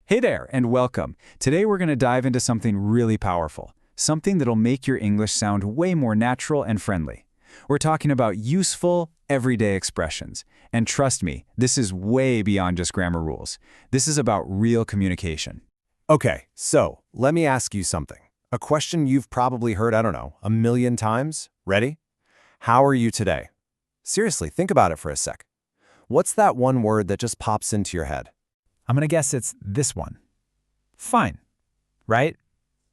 Hey there, and welcome. Today we're going to dive into something really powerful, something that'll make your English sound way more natural and friendly. We're talking about useful, everyday expressions. And trust me, this is way beyond just grammar rules. This is about real communication. Okay, so let me ask you something. A question you've probably heard, I don't know, a million times. Ready? How are you today? Seriously, think about it for a sec. What's that one word that just pops into your head? I'm going to guess it's this one. Fine, right?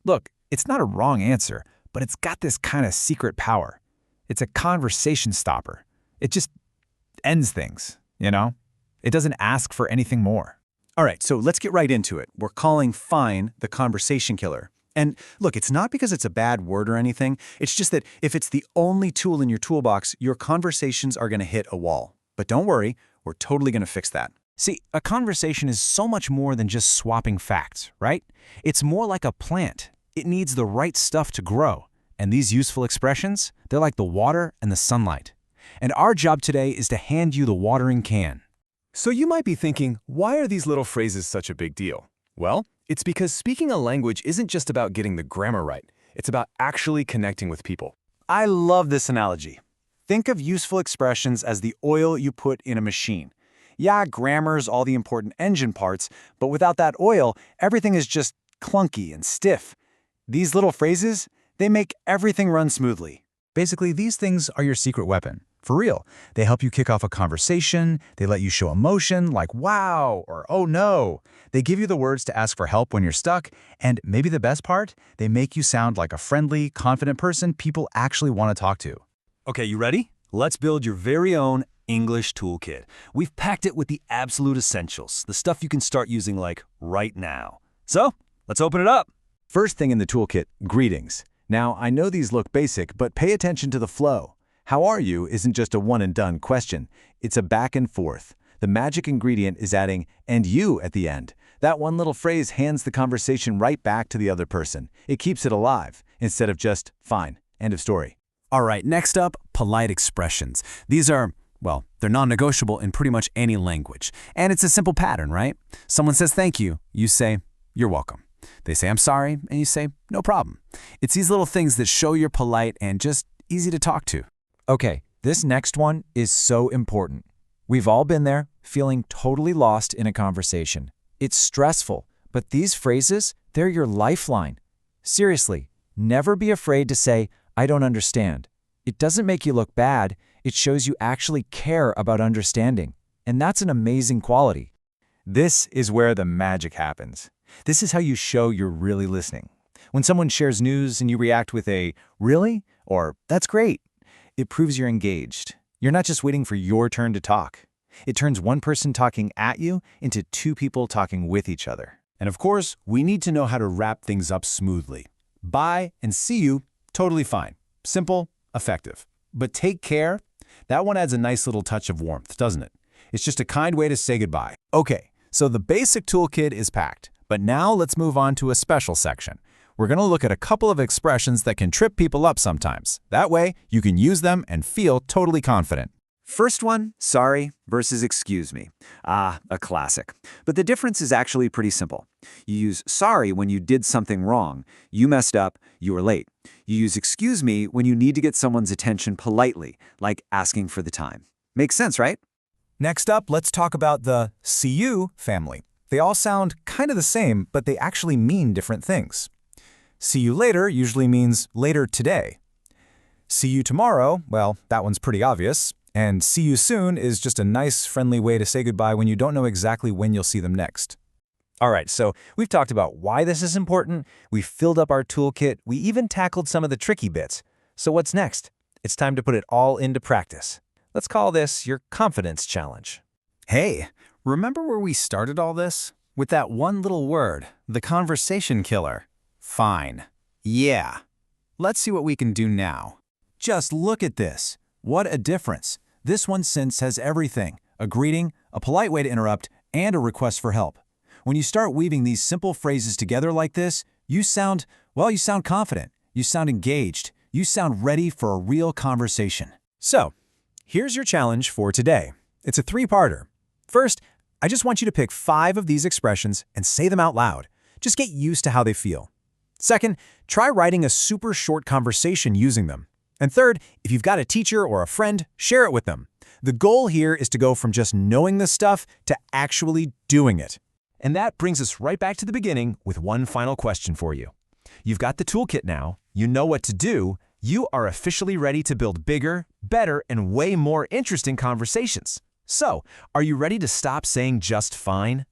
Look, it's not a wrong answer, but it's got this kind of secret power. It's a conversation stopper. It just ends things, you know? It doesn't ask for anything more. All right, so let's get right into it. We're calling fine the conversation killer. And look, it's not because it's a bad word or anything. It's just that if it's the only tool in your toolbox, your conversations are going to hit a wall. But don't worry, we're totally going to fix that. See, a conversation is so much more than just swapping facts, right? It's more like a plant. It needs the right stuff to grow. And these useful expressions, they're like the water and the sunlight. And our job today is to hand you the watering can. So you might be thinking, why are these little phrases such a big deal? Well, it's because speaking a language isn't just about getting the grammar right. It's about actually connecting with people. I love this analogy. Think of useful expressions as the oil you put in a machine. Yeah, grammar's all the important engine parts, but without that oil, everything is just clunky and stiff. These little phrases, they make everything run smoothly. Basically, these things are your secret weapon. For real. They help you kick off a conversation. They let you show emotion like wow or oh no. They give you the words to ask for help when you're stuck. And maybe the best part, they make you sound like a friendly, confident person people actually want to talk to. Okay, you ready? Let's build your very own English toolkit. We've packed it with the absolute essentials, the stuff you can start using like right now. So, let's open it up. First thing in the toolkit, greetings. Now, I know these look basic, but pay attention to the flow. How are you isn't just a one-and-done question. It's a back and forth. The magic ingredient is adding "and you" at the end. That one little phrase hands the conversation right back to the other person. It keeps it alive, instead of just, fine, end of story. All right, next up, polite expressions. These are, well, they're non-negotiable in pretty much any language. And it's a simple pattern, right? Someone says thank you, you say, you're welcome. They say I'm sorry, and you say, no problem. It's these little things that show you're polite and just easy to talk to. Okay, this next one is so important. We've all been there, feeling totally lost in a conversation. It's stressful, but these phrases, they're your lifeline. Seriously, never be afraid to say, I don't understand. It doesn't make you look bad. It shows you actually care about understanding. And that's an amazing quality. This is where the magic happens. This is how you show you're really listening. When someone shares news and you react with a, really? Or, that's great. It proves you're engaged. You're not just waiting for your turn to talk. It turns one person talking at you into two people talking with each other. And of course, we need to know how to wrap things up smoothly. Bye and see you, totally fine. Simple, effective. But take care. That one adds a nice little touch of warmth, doesn't it? It's just a kind way to say goodbye. Okay, so the basic toolkit is packed. But now let's move on to a special section. We're going to look at a couple of expressions that can trip people up sometimes. That way, you can use them and feel totally confident. First one, sorry versus excuse me. Ah, a classic. But the difference is actually pretty simple. You use sorry when you did something wrong. You messed up, you were late. You use excuse me when you need to get someone's attention politely, like asking for the time. Makes sense, right? Next up, let's talk about the see you family. They all sound kind of the same, but they actually mean different things. See you later usually means later today. See you tomorrow, well, that one's pretty obvious. And see you soon is just a nice, friendly way to say goodbye when you don't know exactly when you'll see them next. All right, so we've talked about why this is important. We filled up our toolkit. We even tackled some of the tricky bits. So what's next? It's time to put it all into practice. Let's call this your confidence challenge. Hey, remember where we started all this? With that one little word, the conversation killer. Fine. Yeah. Let's see what we can do now. Just look at this. What a difference. This one since has everything. A greeting, a polite way to interrupt, and a request for help. When you start weaving these simple phrases together like this, you sound confident. You sound engaged. You sound ready for a real conversation. So, here's your challenge for today. It's a three-parter. First, I just want you to pick 5 of these expressions and say them out loud. Just get used to how they feel. Second, try writing a super short conversation using them. And third, if you've got a teacher or a friend, share it with them. The goal here is to go from just knowing the stuff to actually doing it. And that brings us right back to the beginning with one final question for you. You've got the toolkit now, you know what to do, you are officially ready to build bigger, better, and way more interesting conversations. So, are you ready to stop saying just fine